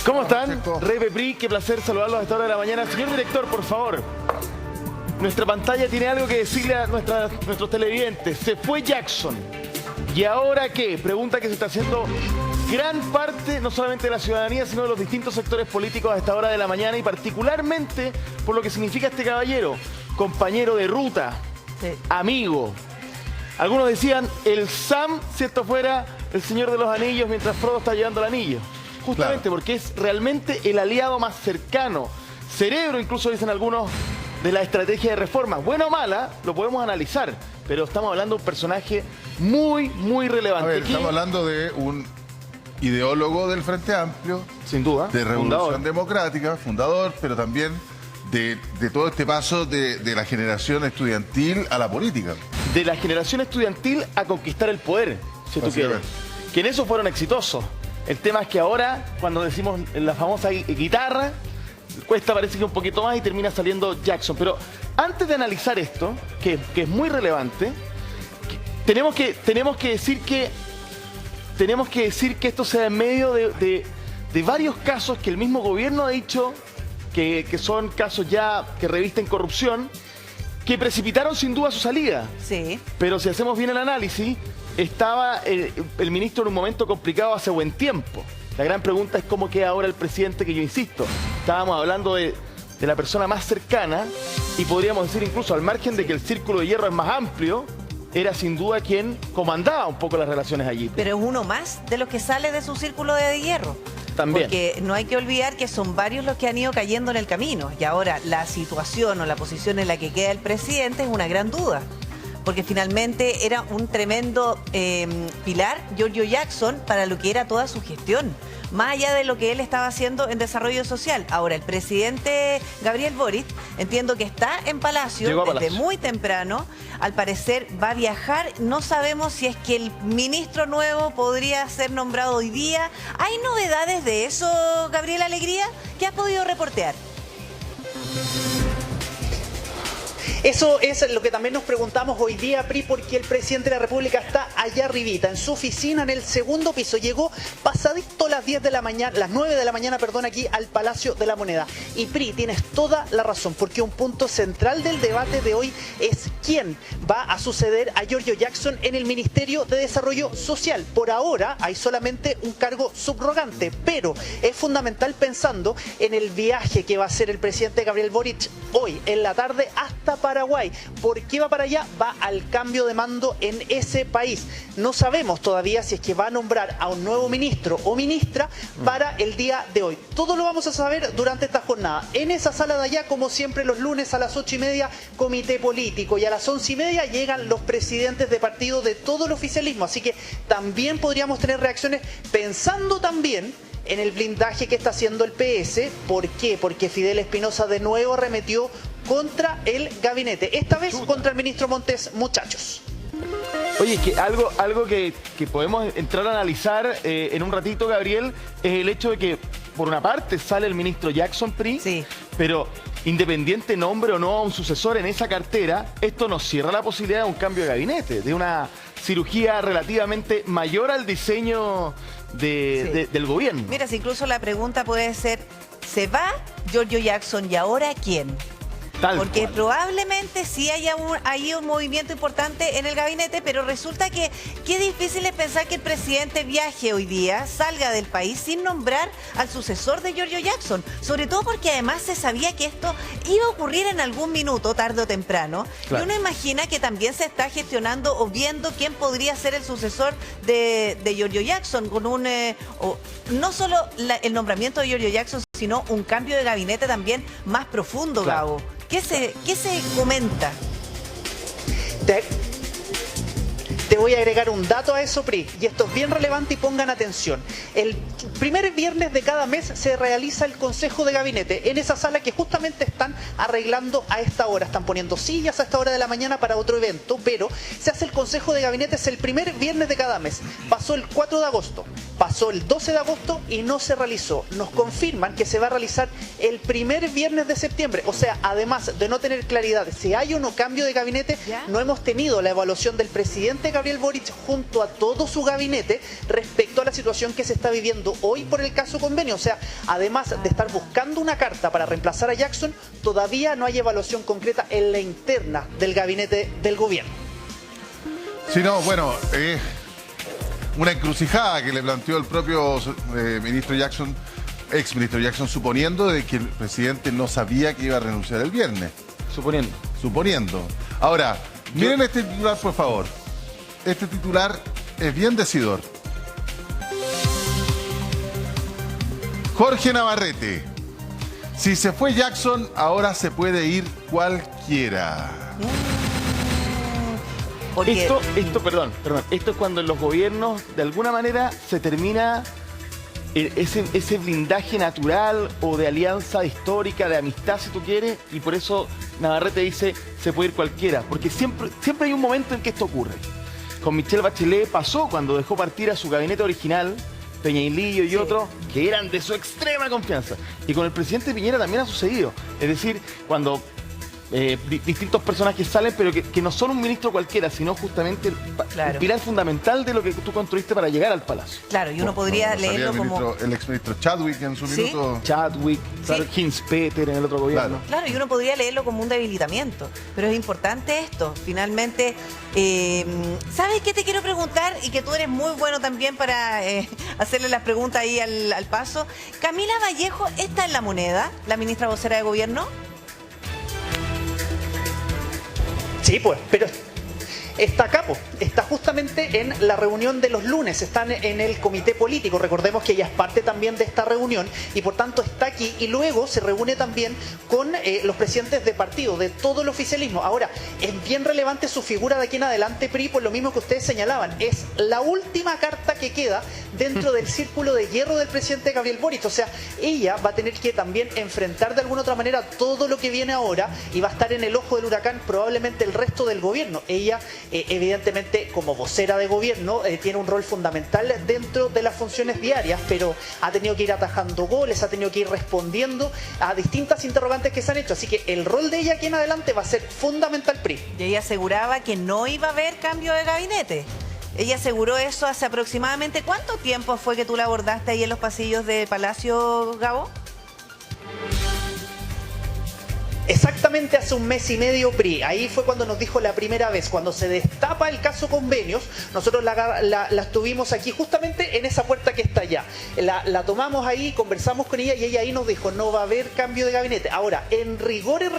¿Cómo están? Rey Pepri, qué placer saludarlos a esta hora de la mañana. Señor director, por favor, nuestra pantalla tiene algo que decirle a nuestros televidentes. Se fue Jackson. ¿Y ahora qué? Pregunta que se está haciendo gran parte, no solamente de la ciudadanía, sino de los distintos sectores políticos a esta hora de la mañana y particularmente por lo que significa este caballero. Compañero de ruta, sí, amigo. Algunos decían el Sam si esto fuera el Señor de los Anillos mientras Frodo está llevando el anillo. Justamente claro, porque es realmente el aliado más cercano. Cerebro, incluso dicen algunos, de la estrategia de reforma. Buena o mala, lo podemos analizar, pero estamos hablando de un personaje muy, muy relevante. A ver, estamos hablando de un ideólogo del Frente Amplio. Sin duda. De Revolución Democrática, fundador, pero también de todo este paso de la generación estudiantil a la política. De la generación estudiantil a conquistar el poder, si tú quieres. Que en eso fueron exitosos. El tema es que ahora, cuando decimos la famosa guitarra, cuesta parece que un poquito más y termina saliendo Jackson. Pero antes de analizar esto, que es muy relevante, tenemos que decir que esto se da en medio de varios casos que el mismo gobierno ha dicho que son casos ya que revisten corrupción, que precipitaron sin duda su salida. Sí. Pero si hacemos bien el análisis, estaba el ministro en un momento complicado hace buen tiempo. La gran pregunta es cómo queda ahora el presidente, que yo insisto, estábamos hablando de la persona más cercana y podríamos decir incluso al margen de que el círculo de hierro es más amplio, era sin duda quien comandaba un poco las relaciones allí. Pero es uno más de los que sale de su círculo de hierro. También. Porque no hay que olvidar que son varios los que han ido cayendo en el camino. Y ahora la situación o la posición en la que queda el presidente es una gran duda. Porque finalmente era un tremendo pilar, Giorgio Jackson, para lo que era toda su gestión, más allá de lo que él estaba haciendo en desarrollo social. Ahora, el presidente Gabriel Boric, entiendo que está en Palacio desde muy temprano, al parecer va a viajar, no sabemos si es que el ministro nuevo podría ser nombrado hoy día. ¿Hay novedades de eso, Gabriel Alegría? ¿Qué has podido reportear? Eso es lo que también nos preguntamos hoy día, Pri, porque el presidente de la República está allá arribita, en su oficina, en el segundo piso. Llegó pasadito las 10 de la mañana, las 9 de la mañana, perdón, aquí al Palacio de la Moneda. Y Pri, tienes toda la razón, porque un punto central del debate de hoy es quién va a suceder a Giorgio Jackson en el Ministerio de Desarrollo Social. Por ahora hay solamente un cargo subrogante, pero es fundamental pensando en el viaje que va a hacer el presidente Gabriel Boric hoy en la tarde hasta Paraguay. ¿Por qué va para allá? Va al cambio de mando en ese país. No sabemos todavía si es que va a nombrar a un nuevo ministro o ministra para el día de hoy. Todo lo vamos a saber durante esta jornada. En esa sala de allá, como siempre los lunes a las 8:30, comité político, y a las 11:30 llegan los presidentes de partido de todo el oficialismo. Así que también podríamos tener reacciones pensando también en el blindaje que está haciendo el PS. ¿Por qué? Porque Fidel Espinosa de nuevo arremetió contra el gabinete, esta vez contra el ministro Montes, muchachos. Oye, que algo que podemos entrar a analizar en un ratito, Gabriel, es el hecho de que, por una parte, sale el ministro Jackson, Pri, sí, pero independiente nombre o no a un sucesor en esa cartera, esto nos cierra la posibilidad de un cambio de gabinete, de una cirugía relativamente mayor al diseño del gobierno. Mira, si incluso la pregunta puede ser, ¿se va Giorgio Jackson y ahora quién? Porque probablemente sí haya ahí un movimiento importante en el gabinete, pero resulta que qué difícil es pensar que el presidente viaje hoy día, salga del país sin nombrar al sucesor de Giorgio Jackson. Sobre todo porque además se sabía que esto iba a ocurrir en algún minuto, tarde o temprano. Claro. Y uno imagina que también se está gestionando o viendo quién podría ser el sucesor de Giorgio Jackson, con no solo el nombramiento de Giorgio Jackson, sino un cambio de gabinete también más profundo, claro. Gabo. ¿Qué se comenta? Te voy a agregar un dato a eso, Pri, y esto es bien relevante y pongan atención. El primer viernes de cada mes se realiza el Consejo de Gabinete en esa sala que justamente están arreglando a esta hora. Están poniendo sillas a esta hora de la mañana para otro evento, pero se hace el Consejo de Gabinete, es el primer viernes de cada mes. Pasó el 4 de agosto, pasó el 12 de agosto y no se realizó. Nos confirman que se va a realizar el primer viernes de septiembre. O sea, además de no tener claridad si hay o no cambio de gabinete, no hemos tenido la evaluación del presidente Gabriel Gabriel Boric junto a todo su gabinete respecto a la situación que se está viviendo hoy por el caso Convenio. O sea, además de estar buscando una carta para reemplazar a Jackson, todavía no hay evaluación concreta en la interna del gabinete del gobierno. Sí, no, bueno, una encrucijada que le planteó el propio ministro Jackson, ex ministro Jackson, suponiendo de que el presidente no sabía que iba a renunciar el viernes. Suponiendo. Ahora, miren este titular, por favor. Este titular es bien decidor. Jorge Navarrete. Si se fue Jackson, ahora se puede ir cualquiera. Esto es cuando en los gobiernos, de alguna manera, se termina ese blindaje natural o de alianza histórica, de amistad, si tú quieres, y por eso Navarrete dice, se puede ir cualquiera, porque siempre hay un momento en que esto ocurre. Con Michelle Bachelet pasó cuando dejó partir a su gabinete original, Peñailillo y otros, que eran de su extrema confianza. Y con el presidente Piñera también ha sucedido. Es decir, cuando distintos personajes salen, pero que no son un ministro cualquiera, sino justamente el pilar fundamental de lo que tú construiste para llegar al palacio. Claro, y uno podría leerlo como... El exministro Chadwick en su minuto. Chadwick, Hinspeter en el otro gobierno. Claro, y uno podría leerlo como un debilitamiento. Pero es importante esto. Finalmente, ¿sabes qué te quiero preguntar? Y que tú eres muy bueno también para hacerle las preguntas ahí al paso. Camila Vallejo, ¿está en la moneda, la ministra vocera de gobierno? Sí, pues, pero está acá, pues, está justamente en la reunión de los lunes, están en el comité político, recordemos que ella es parte también de esta reunión y por tanto está aquí y luego se reúne también con los presidentes de partido, de todo el oficialismo. Ahora, es bien relevante su figura de aquí en adelante, PRI, por lo mismo que ustedes señalaban, es la última carta que queda dentro del círculo de hierro del presidente Gabriel Boric, o sea, ella va a tener que también enfrentar de alguna otra manera todo lo que viene ahora y va a estar en el ojo del huracán probablemente el resto del gobierno. Ella evidentemente como vocera de gobierno tiene un rol fundamental dentro de las funciones diarias, pero ha tenido que ir atajando goles, ha tenido que ir respondiendo a distintas interrogantes que se han hecho, así que el rol de ella aquí en adelante va a ser fundamental, PRI. Y ella aseguraba que no iba a haber cambio de gabinete. Ella aseguró eso hace aproximadamente... ¿Cuánto tiempo fue que tú la abordaste ahí en los pasillos de Palacio, Gabo? Exactamente hace un mes y medio, PRI. Ahí fue cuando nos dijo la primera vez, cuando se destapa el caso Convenios, nosotros la tuvimos aquí justamente en esa puerta que está allá. La tomamos ahí, conversamos con ella y ella ahí nos dijo, no va a haber cambio de gabinete. Ahora, en rigor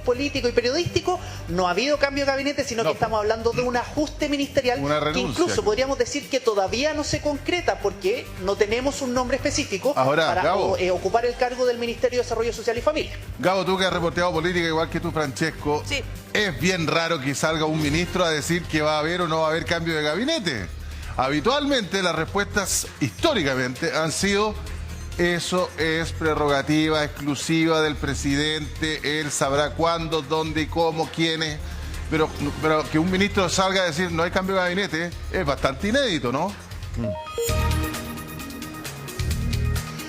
político y periodístico, no ha habido cambio de gabinete, sino que estamos hablando de un ajuste ministerial que incluso podríamos decir que todavía no se concreta porque no tenemos un nombre específico para ocupar el cargo del Ministerio de Desarrollo Social y Familia. Gabo, tú que has reportado política igual que tú, Francesco, es bien raro que salga un ministro a decir que va a haber o no va a haber cambio de gabinete. Habitualmente las respuestas históricamente han sido: eso es prerrogativa exclusiva del presidente, él sabrá cuándo, dónde y cómo, quiénes. Pero que un ministro salga a decir no hay cambio de gabinete es bastante inédito, ¿no?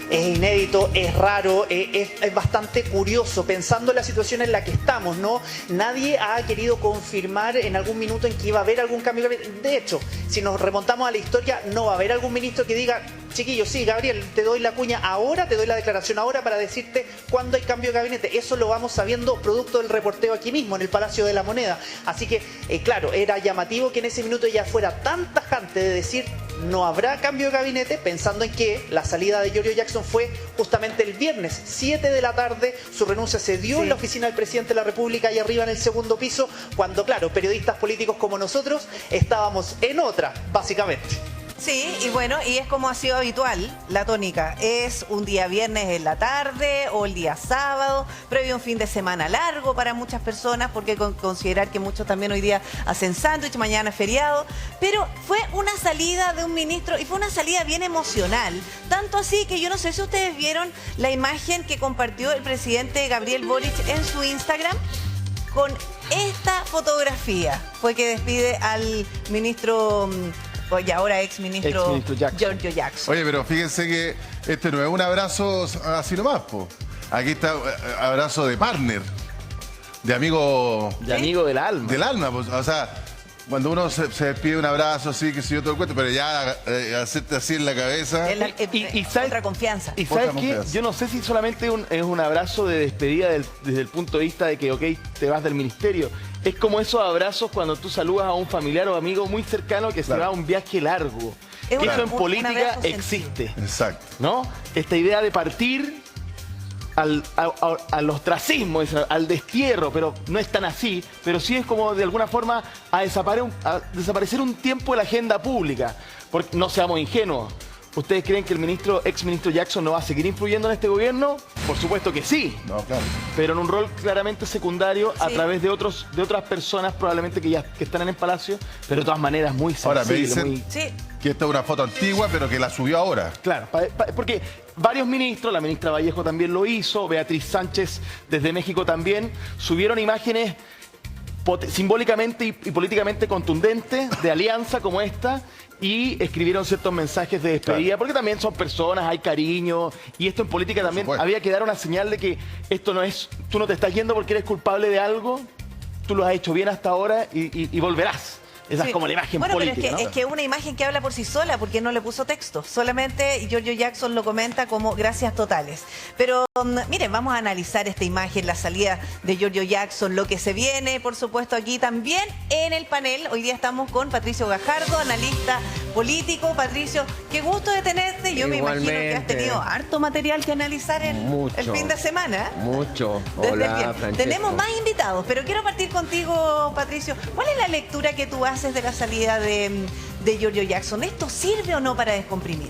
Es inédito, es raro, es bastante curioso, pensando en la situación en la que estamos, ¿no? Nadie ha querido confirmar en algún minuto en que iba a haber algún cambio. De hecho, si nos remontamos a la historia, no va a haber algún ministro que diga, chiquillo, sí, Gabriel, te doy la cuña ahora, te doy la declaración ahora para decirte cuándo hay cambio de gabinete. Eso lo vamos sabiendo producto del reporteo aquí mismo, en el Palacio de la Moneda. Así que, claro, era llamativo que en ese minuto ella fuera tan tajante de decir no habrá cambio de gabinete, pensando en que la salida de Giorgio Jackson fue justamente el viernes, 7 de la tarde, su renuncia se dio en la oficina del presidente de la República, ahí arriba en el segundo piso, cuando, claro, periodistas políticos como nosotros estábamos en otra, básicamente. Sí, y bueno, y es como ha sido habitual la tónica. Es un día viernes en la tarde o el día sábado, previo a un fin de semana largo para muchas personas, porque considerar que muchos también hoy día hacen sándwich, mañana es feriado. Pero fue una salida de un ministro y fue una salida bien emocional. Tanto así que yo no sé si ustedes vieron la imagen que compartió el presidente Gabriel Boric en su Instagram con esta fotografía. Fue que despide al ministro... y ahora ex-ministro Giorgio Jackson. Oye, pero fíjense que este no es un abrazo así nomás, po. Aquí está abrazo de partner, de amigo... De amigo del alma. Del alma, pues, o sea, Cuando uno se despide un abrazo, así, que si yo todo el cuento, pero ya hacerte así en la cabeza. Y ¿sabes? Otra confianza. ¿Y sabes qué? Yo no sé si solamente es un abrazo de despedida desde el punto de vista de que, ok, te vas del ministerio. Es como esos abrazos cuando tú saludas a un familiar o amigo muy cercano que se va a un viaje largo. Eso en política existe. Exacto. ¿No? Esta idea de partir al ostracismo, al destierro, pero no es tan así, pero sí es como de alguna forma a desaparecer un tiempo de la agenda pública. Porque no seamos ingenuos. ¿Ustedes creen que el exministro Jackson no va a seguir influyendo en este gobierno? Por supuesto que sí. No, claro. Pero en un rol claramente secundario a través de otras personas probablemente que están en el palacio, pero de todas maneras muy sensible. Ahora me dicen que esta es una foto antigua, pero que la subió ahora. Claro, porque varios ministros, la ministra Vallejo también lo hizo, Beatriz Sánchez desde México también, subieron imágenes simbólicamente y políticamente contundentes de alianza como esta y escribieron ciertos mensajes de despedida, porque también son personas, hay cariño, y esto en política también había que dar una señal de que esto no es, tú no te estás yendo porque eres culpable de algo, tú lo has hecho bien hasta ahora y volverás. Esa es como la imagen política, pero es que es una imagen que habla por sí sola, porque no le puso texto. Solamente Giorgio Jackson lo comenta como gracias totales. Pero miren, vamos a analizar esta imagen, la salida de Giorgio Jackson, lo que se viene, por supuesto, aquí también en el panel. Hoy día estamos con Patricio Gajardo, analista político. Patricio, qué gusto de tenerte. Yo me imagino que has tenido harto material que analizar el fin de semana. Mucho. Hola, Francesco. Tenemos más invitados, pero quiero partir contigo, Patricio. ¿Cuál es la lectura que tú haces de la salida de Giorgio Jackson? ¿Esto sirve o no para descomprimir?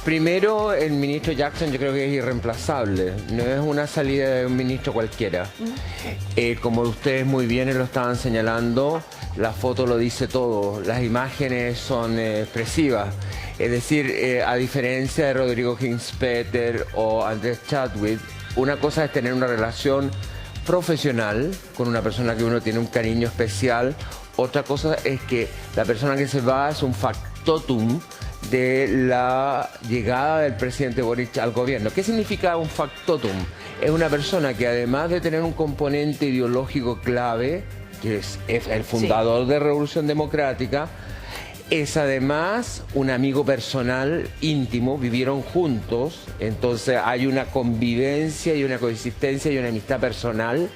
Primero, el ministro Jackson yo creo que es irreemplazable. No es una salida de un ministro cualquiera. Como ustedes muy bien lo estaban señalando, la foto lo dice todo. Las imágenes son expresivas. Es decir, a diferencia de Rodrigo Hinspeter o Andrés Chadwick, una cosa es tener una relación profesional con una persona que uno tiene un cariño especial. Otra cosa es que la persona que se va es un factotum de la llegada del presidente Boric al gobierno. ¿Qué significa un factotum? Es una persona que además de tener un componente ideológico clave, que es el fundador de Revolución Democrática, es además un amigo personal íntimo, vivieron juntos, entonces hay una convivencia y una coexistencia y una amistad personal.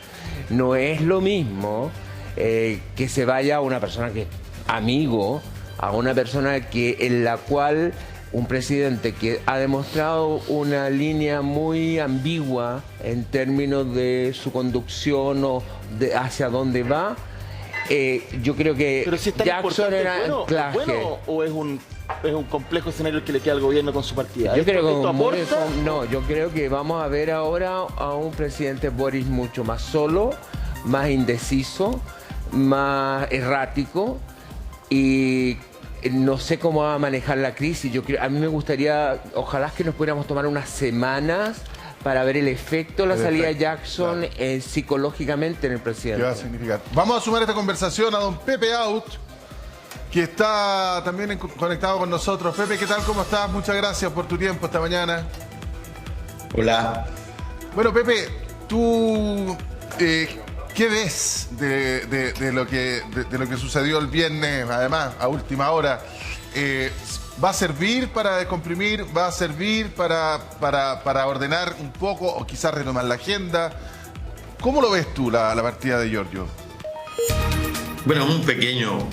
No es lo mismo que se vaya una persona que es amigo, a una persona en la cual un presidente que ha demostrado una línea muy ambigua en términos de su conducción o hacia dónde va. Yo creo que pero si Jackson era anclaje. ¿Bueno o es un complejo escenario el que le queda al gobierno con su partida? Yo creo que vamos a ver ahora a un presidente Boric mucho más solo, más indeciso, más errático, y no sé cómo va a manejar la crisis. A mí me gustaría, ojalá que nos pudiéramos tomar unas semanas para ver el efecto de la salida de Jackson psicológicamente en el presidente. ¿Qué va a significar? Vamos a sumar esta conversación a don Pepe Out, que está también conectado con nosotros. Pepe, ¿qué tal? ¿Cómo estás? Muchas gracias por tu tiempo esta mañana. Hola. Bueno, Pepe, tú, ¿qué ves de lo que sucedió el viernes, además, a última hora? ¿Va a servir para descomprimir? ¿Va a servir para ordenar un poco o quizás retomar la agenda? ¿Cómo lo ves tú, la partida de Giorgio? Bueno, un pequeño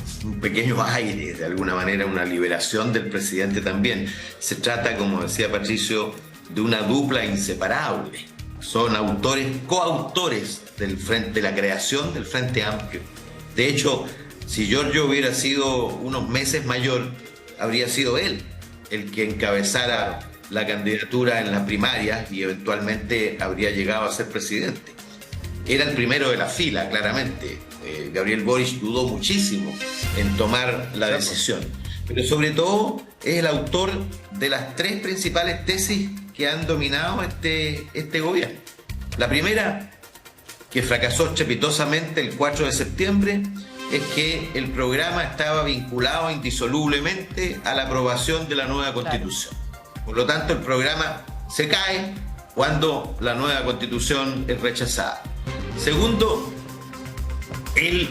aire, de alguna manera, una liberación del presidente también. Se trata, como decía Patricio, de una dupla inseparable. Son coautores de la creación del Frente Amplio. De hecho, si Giorgio hubiera sido unos meses mayor, habría sido él el que encabezara la candidatura en las primarias y eventualmente habría llegado a ser presidente. Era el primero de la fila, claramente. Gabriel Boric dudó muchísimo en tomar la decisión. Pero sobre todo es el autor de las tres principales tesis que han dominado este gobierno. La primera, que fracasó estrepitosamente el 4 de septiembre, es que el programa estaba vinculado indisolublemente a la aprobación de la nueva Constitución. Por lo tanto, el programa se cae cuando la nueva Constitución es rechazada. Segundo, él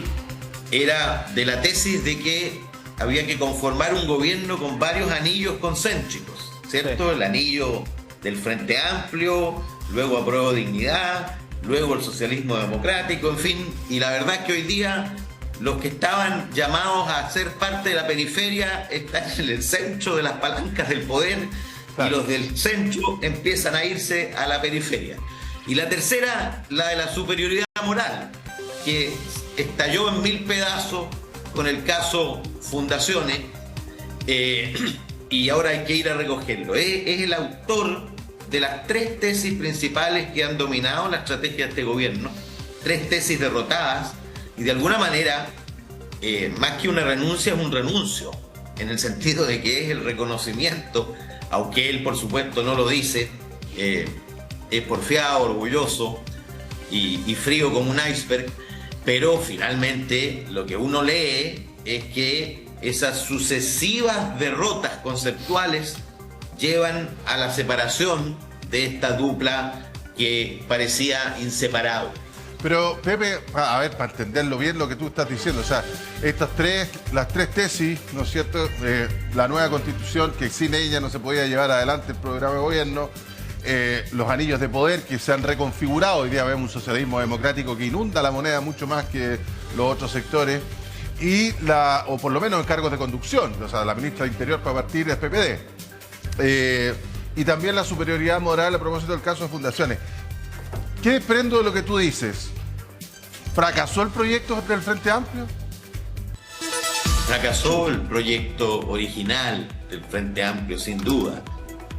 era de la tesis de que había que conformar un gobierno con varios anillos concéntricos, ¿cierto? Sí. El anillo del Frente Amplio, luego Apruebo Dignidad, luego el socialismo democrático, en fin. Y la verdad es que hoy día los que estaban llamados a ser parte de la periferia están en el centro de las palancas del poder, claro, y los del centro empiezan a irse a la periferia. Y la tercera, la de la superioridad moral, que estalló en 1000 pedazos con el caso Fundaciones, y ahora hay que ir a recogerlo. Es el autor de las 3 tesis principales que han dominado la estrategia de este gobierno, 3 tesis derrotadas, y de alguna manera, más que una renuncia, es un renuncio, en el sentido de que es el reconocimiento, aunque él por supuesto no lo dice, es porfiado, orgulloso y frío como un iceberg, pero finalmente lo que uno lee es que esas sucesivas derrotas conceptuales llevan a la separación de esta dupla que parecía inseparable. Pero, Pepe, a ver, para entenderlo bien lo que tú estás diciendo, o sea, las tres tesis, ¿no es cierto? La nueva Constitución, que sin ella no se podía llevar adelante el programa de gobierno, los anillos de poder que se han reconfigurado. Hoy día vemos un socialismo democrático que inunda la moneda mucho más que los otros sectores, o por lo menos en cargos de conducción, o sea, la ministra de Interior para partir es PPD. Y también la superioridad moral a propósito del caso de Fundaciones. ¿Qué desprendo de lo que tú dices? ¿Fracasó el proyecto del Frente Amplio? Fracasó el proyecto original del Frente Amplio, sin duda.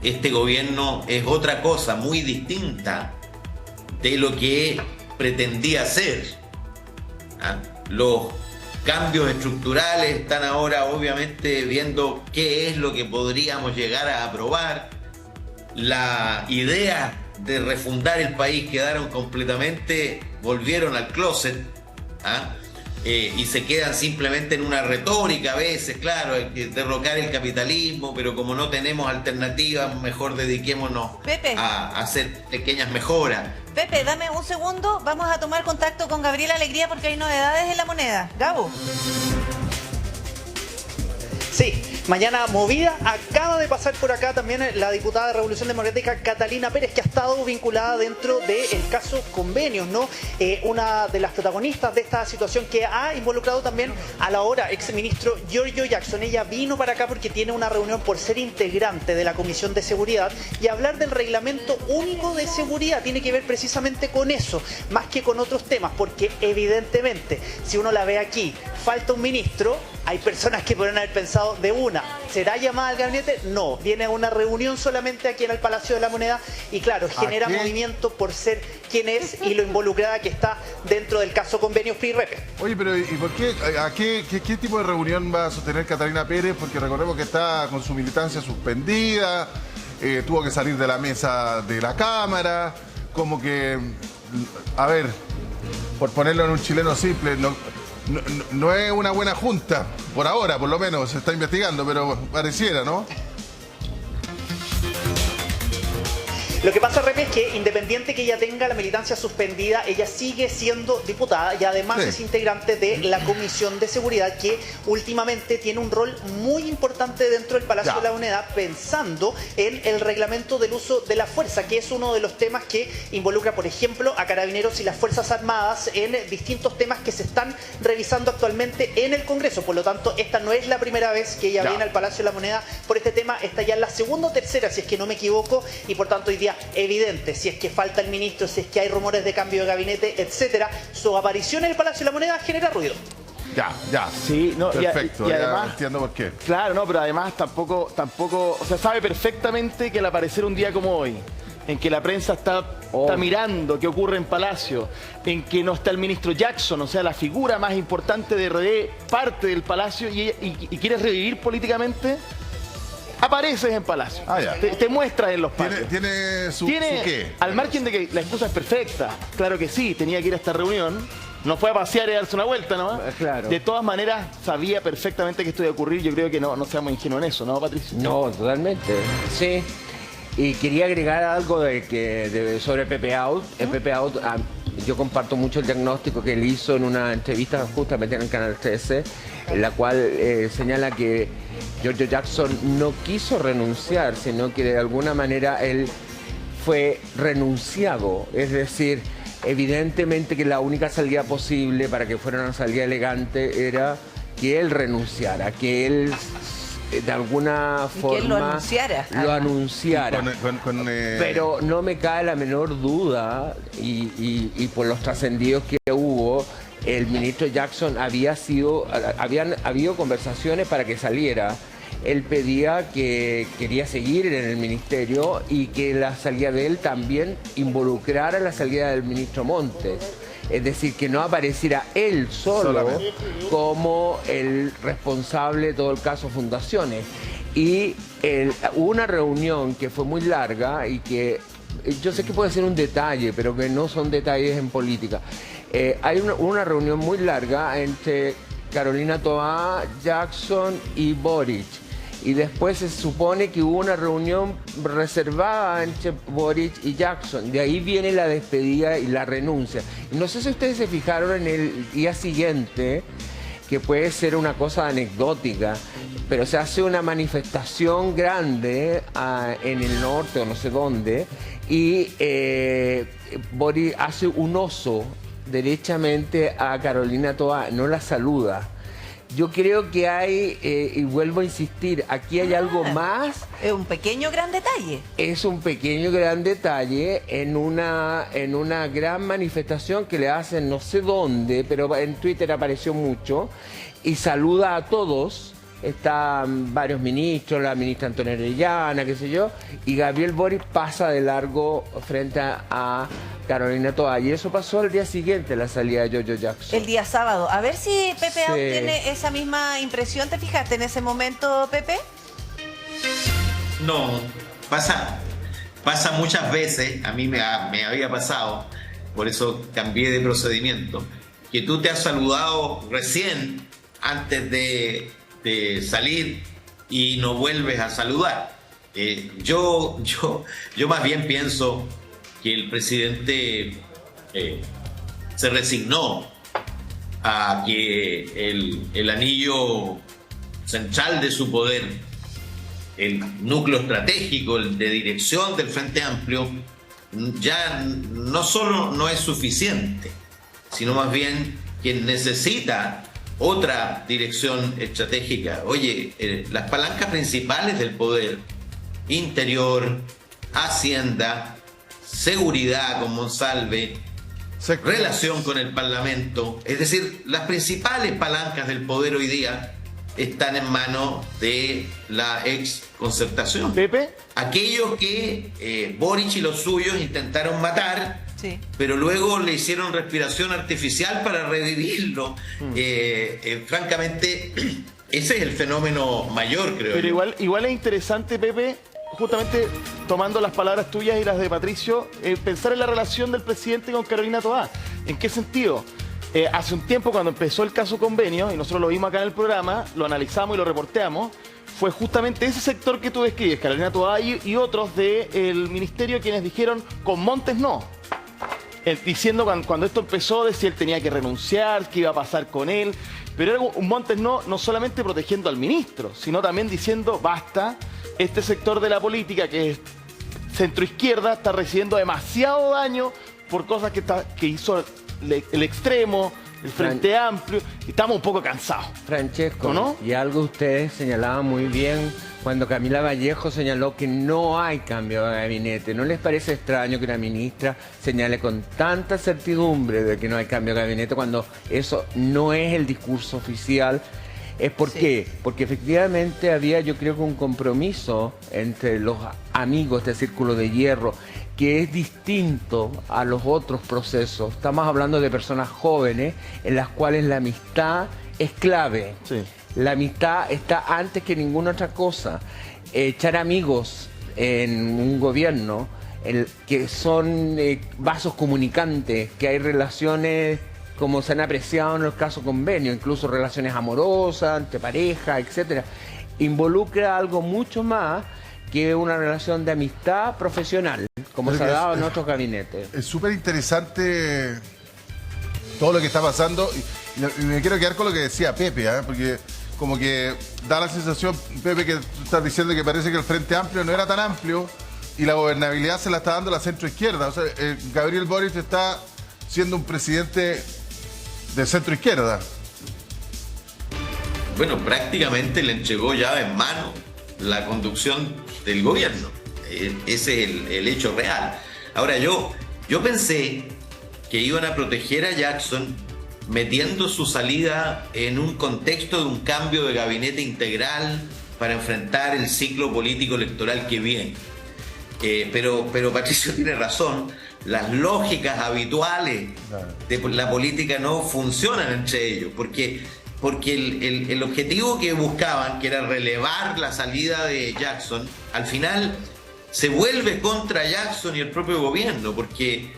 Este gobierno es otra cosa muy distinta de lo que pretendía ser. Los cambios estructurales están ahora obviamente viendo qué es lo que podríamos llegar a aprobar. La idea de refundar el país quedaron completamente, volvieron al closet, y se quedan simplemente en una retórica a veces, claro, hay que derrocar el capitalismo, pero como no tenemos alternativas, mejor dediquémonos, Pepe, a hacer pequeñas mejoras. Pepe, dame un segundo, vamos a tomar contacto con Gabriel Alegría porque hay novedades en la moneda. Gabo. Sí, mañana movida. Acaba de pasar por acá también la diputada de Revolución Democrática Catalina Pérez, que ha estado vinculada dentro del caso Convenios, ¿no? Una de las protagonistas de esta situación que ha involucrado también a la ahora exministro Giorgio Jackson. Ella vino para acá porque tiene una reunión por ser integrante de la Comisión de Seguridad y hablar del Reglamento Único de Seguridad. Tiene que ver precisamente con eso, más que con otros temas, porque evidentemente, si uno la ve aquí, falta un ministro. Hay personas que podrían haber pensado de una, ¿será llamada al gabinete? No, viene a una reunión solamente aquí en el Palacio de la Moneda y claro, genera movimiento por ser quien es y lo involucrada que está dentro del caso Convenios PRI-REPE. Oye, pero ¿y por qué? ¿Qué tipo de reunión va a sostener Catalina Pérez? Porque recordemos que está con su militancia suspendida, tuvo que salir de la mesa de la Cámara, como que, a ver, por ponerlo en un chileno simple, no es una buena junta, por ahora, por lo menos, se está investigando, pero pareciera, ¿no? Lo que pasa, Repe, es que independiente que ella tenga la militancia suspendida, ella sigue siendo diputada y además es integrante de la Comisión de Seguridad, que últimamente tiene un rol muy importante dentro del Palacio de la Moneda, pensando en el reglamento del uso de la fuerza, que es uno de los temas que involucra, por ejemplo, a Carabineros y las Fuerzas Armadas en distintos temas que se están revisando actualmente en el Congreso. Por lo tanto, esta no es la primera vez que ella viene al Palacio de la Moneda por este tema, esta ya es la segunda o tercera, si es que no me equivoco, y por tanto hoy día evidente, si es que falta el ministro, si es que hay rumores de cambio de gabinete, etcétera, su aparición en el Palacio de la Moneda genera ruido. Ya. Sí, no, perfecto, y además, ya entiendo por qué. Claro, no, pero además tampoco, o sea, sabe perfectamente que al aparecer un día como hoy, en que la prensa está mirando qué ocurre en Palacio, en que no está el ministro Jackson, o sea, la figura más importante de RD, parte del Palacio, y quieres revivir políticamente, apareces en Palacio. Te muestras en los patios. ¿Tiene su qué? Al margen de que la excusa es perfecta, claro que sí, tenía que ir a esta reunión, no fue a pasear y a darse una vuelta, ¿no? Claro. De todas maneras, sabía perfectamente que esto iba a ocurrir. Yo creo que no seamos ingenuos en eso, ¿no, Patricio? No, totalmente. Sí. Y quería agregar algo sobre Pepe Out. Pepe Out, yo comparto mucho el diagnóstico que él hizo en una entrevista justamente en el Canal 13, en la cual señala que Giorgio Jackson no quiso renunciar, sino que de alguna manera él fue renunciado. Es decir, evidentemente que la única salida posible para que fuera una salida elegante era que él renunciara, que él de alguna forma que él lo anunciara. Pero no me cae la menor duda, y por los trascendidos que hubo, el ministro Jackson habían habido conversaciones para que saliera. Él pedía que quería seguir en el ministerio y que la salida de él también involucrara la salida del ministro Montes. Es decir, que no apareciera él solo como el responsable de todo el caso Fundaciones. Y hubo una reunión que fue muy larga y que yo sé que puede ser un detalle, pero que no son detalles en política. Hay una reunión muy larga entre Carolina Toá, Jackson y Boric. Y después se supone que hubo una reunión reservada entre Boric y Jackson. De ahí viene la despedida y la renuncia. Y no sé si ustedes se fijaron en el día siguiente, que puede ser una cosa anecdótica, pero se hace una manifestación grande en el norte o no sé dónde, y Boric hace un oso derechamente a Carolina Toá, no la saluda. Yo creo que hay, y vuelvo a insistir, aquí hay algo más. Es un pequeño gran detalle. Es un pequeño gran detalle en una gran manifestación que le hacen no sé dónde, pero en Twitter apareció mucho, y saluda a todos. Están varios ministros, la ministra Antonia Orellana, qué sé yo, y Gabriel Boric pasa de largo frente a Carolina Toá. Y eso pasó al día siguiente, la salida de Giorgio Jackson. El día sábado. A ver si Pepe tiene esa misma impresión. ¿Te fijaste en ese momento, Pepe? No, pasa muchas veces. A mí me había pasado, por eso cambié de procedimiento, que tú te has saludado recién antes de salir y no vuelves a saludar. Yo más bien pienso que el presidente se resignó a que el anillo central de su poder, el núcleo estratégico, el de dirección del Frente Amplio, ya no solo no es suficiente, sino más bien que necesita otra dirección estratégica. Oye, las palancas principales del poder, interior, hacienda, seguridad con Monsalve, relación con el Parlamento, es decir, las principales palancas del poder hoy día están en manos de la ex concertación. ¿Pepe? Aquellos que Boric y los suyos intentaron matar, sí, pero luego le hicieron respiración artificial para revivirlo. Francamente, ese es el fenómeno mayor, creo. Pero igual es interesante, Pepe, justamente tomando las palabras tuyas y las de Patricio, pensar en la relación del presidente con Carolina Toá. ¿En qué sentido? Hace un tiempo, cuando empezó el caso Convenio, y nosotros lo vimos acá en el programa, lo analizamos y lo reporteamos, fue justamente ese sector que tú describes, Carolina Toá y otros del ministerio, quienes dijeron, con Montes no. Diciendo cuando esto empezó, de si él tenía que renunciar, qué iba a pasar con él. Pero era un Montes no solamente protegiendo al ministro, sino también diciendo, basta, este sector de la política que es centroizquierda está recibiendo demasiado daño por cosas que hizo el extremo, el Frente Amplio, y estamos un poco cansados. Francesco, ¿no? Y algo ustedes señalaban muy bien cuando Camila Vallejo señaló que no hay cambio de gabinete. ¿No les parece extraño que una ministra señale con tanta certidumbre de que no hay cambio de gabinete cuando eso no es el discurso oficial? ¿Por qué? Porque efectivamente había, yo creo que un compromiso entre los amigos de Círculo de Hierro que es distinto a los otros procesos. Estamos hablando de personas jóvenes en las cuales la amistad es clave. Sí. La amistad está antes que ninguna otra cosa. Echar amigos en un gobierno que son vasos comunicantes, que hay relaciones como se han apreciado en los casos Convenio, incluso relaciones amorosas, entre pareja, etcétera, involucra algo mucho más que una relación de amistad profesional, como se ha dado en otros gabinetes. Es súper interesante todo lo que está pasando. Y me quiero quedar con lo que decía Pepe, porque como que da la sensación, Pepe, que tú estás diciendo que parece que el Frente Amplio no era tan amplio y la gobernabilidad se la está dando la centroizquierda. O sea, Gabriel Boric está siendo un presidente de centroizquierda. Bueno, prácticamente le entregó ya en mano la conducción del gobierno. Ese es el hecho real. Ahora, yo pensé que iban a proteger a Jackson metiendo su salida en un contexto de un cambio de gabinete integral para enfrentar el ciclo político electoral que viene. Pero Patricio tiene razón, las lógicas habituales de la política no funcionan entre ellos, porque el objetivo que buscaban, que era relevar la salida de Jackson, al final se vuelve contra Jackson y el propio gobierno, porque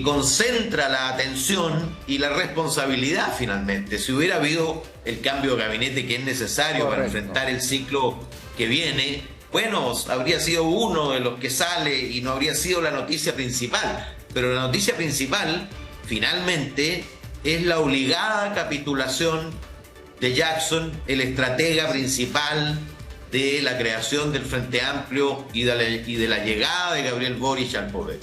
concentra la atención y la responsabilidad finalmente. Si hubiera habido el cambio de gabinete que es necesario para enfrentar el ciclo que viene, bueno, habría sido uno de los que sale y no habría sido la noticia principal. Pero la noticia principal, finalmente, es la obligada capitulación de Jackson, el estratega principal de la creación del Frente Amplio y de la llegada de Gabriel Boric al poder.